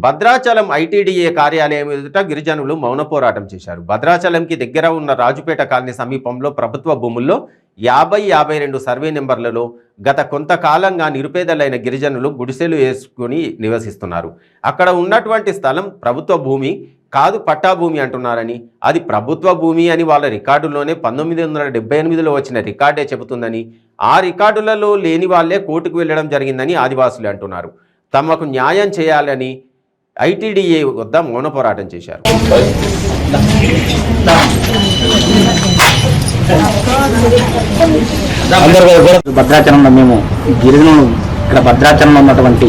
Bhadrachalam ITDA కార్యాలయం ఎదుట గిరిజనులు మౌన పోరాటం చేశారు. భద్రాచలంకి దగ్గర ఉన్న రాజుపేట కాలనీ సమీపంలో ప్రభుత్వ భూముల్లో 50-52 సర్వే నెంబర్లలో గత కొంతకాలంగా నిరుపేదలైన గిరిజనులు గుడిసెలు వేసుకుని నివసిస్తున్నారు. అక్కడ ఉన్నటువంటి స్థలం ప్రభుత్వ భూమి కాదు, పట్టా భూమి అంటున్నారని, అది ప్రభుత్వ భూమి అని వాళ్ళ రికార్డుల్లోనే 1978లో వచ్చిన రికార్డే చెబుతుందని, ఆ రికార్డులలో లేని వాళ్ళే కోర్టుకు వెళ్ళడం జరిగిందని ఆదివాసులు అంటున్నారు. తమకు న్యాయం చేయాలని ఐటీడీఏ వద్ద మౌన పోరాటం చేశారు. భద్రాచలంలో మేము గిరిజనులు ఇక్కడ భద్రాచలంలో ఉన్నటువంటి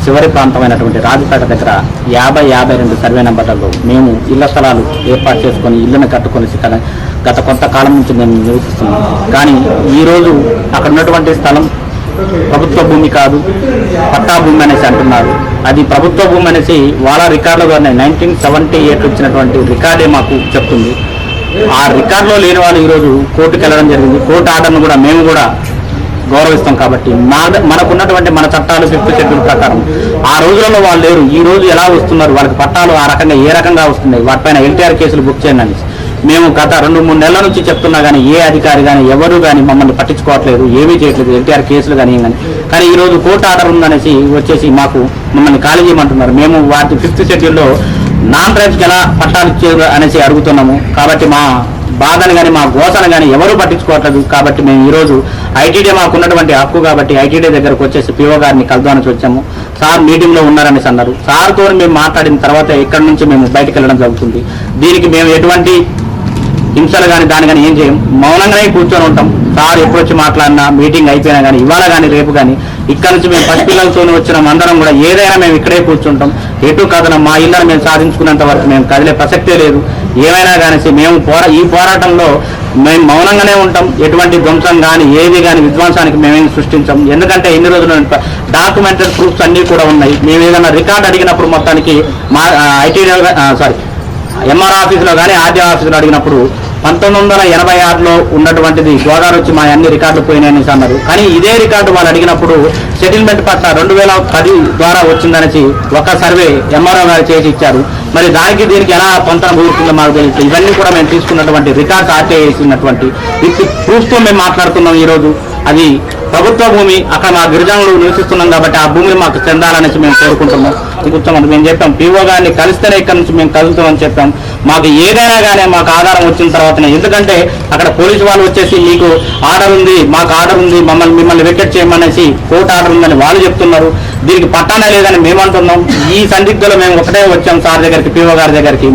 చివరి ప్రాంతమైనటువంటి రాజుపేట దగ్గర 50-52 సర్వే నెంబర్లలో మేము ఇళ్ల స్థలాలు ఏర్పాటు చేసుకొని ఇళ్లను కట్టుకొని గత కొంతకాలం నుంచి మేము నివసిస్తున్నాం. కానీ ఈరోజు అక్కడ ఉన్నటువంటి స్థలం ప్రభుత్వ భూమి కాదు, పట్టా భూమి అనేసి అంటున్నారు. అది ప్రభుత్వ భూమి అనేసి వాళ్ళ రికార్డులోనే 1978 వచ్చినటువంటి రికార్డే మాకు చెప్తుంది. ఆ రికార్డులో లేని వాళ్ళు ఈరోజు కోర్టుకు వెళ్ళడం జరిగింది. కోర్టు ఆర్డర్ను కూడా మేము కూడా గౌరవిస్తాం. కాబట్టి మనకున్నటువంటి మన చట్టాలు 5th షెడ్యూల్ ప్రకారం ఆ రోజులలో వాళ్ళు లేరు. ఈ రోజు ఎలా వస్తున్నారు, వాళ్ళకి పట్టాలు ఆ రకంగా ఏ రకంగా వస్తున్నాయి, వాటిపైన ఎల్టీఆర్ కేసులు బుక్ చేయండి అని మేము గత 2-3 నెలల నుంచి చెప్తున్నా కానీ ఏ అధికారి కానీ ఎవరు కానీ మమ్మల్ని పట్టించుకోవట్లేదు, ఏమీ చేయట్లేదు, ఎల్టీఆర్ కేసులు కానీ కానీ ఈరోజు కోర్టు ఆర్డర్ ఉందనేసి వచ్చేసి మమ్మల్ని ఖాళీ చేయమంటున్నారు. మేము వాటి 5th షెడ్యూల్లో నాన్ ట్రైబ్స్కి ఎలా పట్టాలు ఇచ్చేది అనేసి అడుగుతున్నాము. కాబట్టి మా బాధను కానీ మా గోసను కానీ ఎవరూ పట్టించుకోవట్లేదు. కాబట్టి మేము ఈరోజు ఐటీడీ మాకు ఉన్నటువంటి హక్కు కాబట్టి ఐటీడీ దగ్గరకు వచ్చేసి పిఓ గారిని కలుద్దామని వచ్చాము. సార్ మీటింగ్లో ఉన్నారనేసి అన్నారు. సార్తో మేము మాట్లాడిన తర్వాత ఇక్కడి నుంచి మేము బయటకు వెళ్ళడం జరుగుతుంది. దీనికి మేము ఎటువంటి హింసలు కానీ దాని కానీ ఏం చేయం, మౌనంగానే కూర్చొని ఉంటాం. సార్ ఎప్పుడు వచ్చి మాట్లాడినా మీటింగ్ అయిపోయినా కానీ ఇవాళ కానీ రేపు కానీ ఇక్కడ నుంచి మేము పసిపిల్లలతో వచ్చిన అందరం కూడా ఏదైనా మేము ఇక్కడే కూర్చుంటాం. ఎటు కథనం మా ఇళ్ళని మేము సాధించుకునేంత వరకు మేము కదిలే ప్రసక్తే లేదు. ఏమైనా కానీ మేము ఈ పోరాటంలో మేము మౌనంగానే ఉంటాం. ఎటువంటి ధ్వంసం కానీ ఏది కానీ విధ్వంసానికి మేమేం సృష్టించాం. ఎందుకంటే ఎన్ని రోజులు డాక్యుమెంటెడ్ ప్రూఫ్స్ అన్నీ కూడా ఉన్నాయి. మేము ఏదైనా రికార్డు అడిగినప్పుడు మొత్తానికి మా ఎంఆర్ ఆఫీసులో కానీ ఆర్డీఓ ఆఫీసులో అడిగినప్పుడు 1986లో ఉన్నటువంటిది గోదావరి వచ్చి మా అన్ని రికార్డులు పోయినాయని అన్నారు. కానీ ఇదే రికార్డు వాళ్ళు అడిగినప్పుడు సెటిల్మెంట్ పట్ల 2010 ద్వారా వచ్చిందనేసి ఒక సర్వే ఎంఆర్ఓ గారు చేసి ఇచ్చారు. మరి దీనికి ఎలా పొంతన కూరుతుందో మాకు తెలుసు. ఇవన్నీ కూడా మేము తీసుకున్నటువంటి రికార్డ్స్ ఆర్టీఐ వేసినటువంటి ప్రూఫ్తో మేము మాట్లాడుతున్నాం. ఈరోజు అది ప్రభుత్వ భూమి, అక్కడ మా గిరిజనులు నివసిస్తున్నాం కాబట్టి ఆ భూమిని మాకు చెందాలనేసి మేము కోరుకుంటున్నాం. కూర్చోమని మేము చెప్పాం. పిఓ గారిని కలిస్తేనే ఇక్కడ నుంచి మేము కలుగుతామని చెప్పాం. మాకు ఏదైనా కానీ మాకు ఆధారం వచ్చిన తర్వాతనే, ఎందుకంటే అక్కడ పోలీసు వాళ్ళు వచ్చేసి మీకు ఆర్డర్ ఉంది, మాకు ఆర్డర్ ఉంది, మిమ్మల్ని వికెట్ చేయమనేసి కోర్టు ఆర్డర్ ఉందని వాళ్ళు చెప్తున్నారు. దీనికి పట్టానే లేదని మేము అంటున్నాం. ఈ సందిగ్ధలో మేము ఒకటే వచ్చాం సార్ దగ్గరికి, పిఓ గారి దగ్గరికి.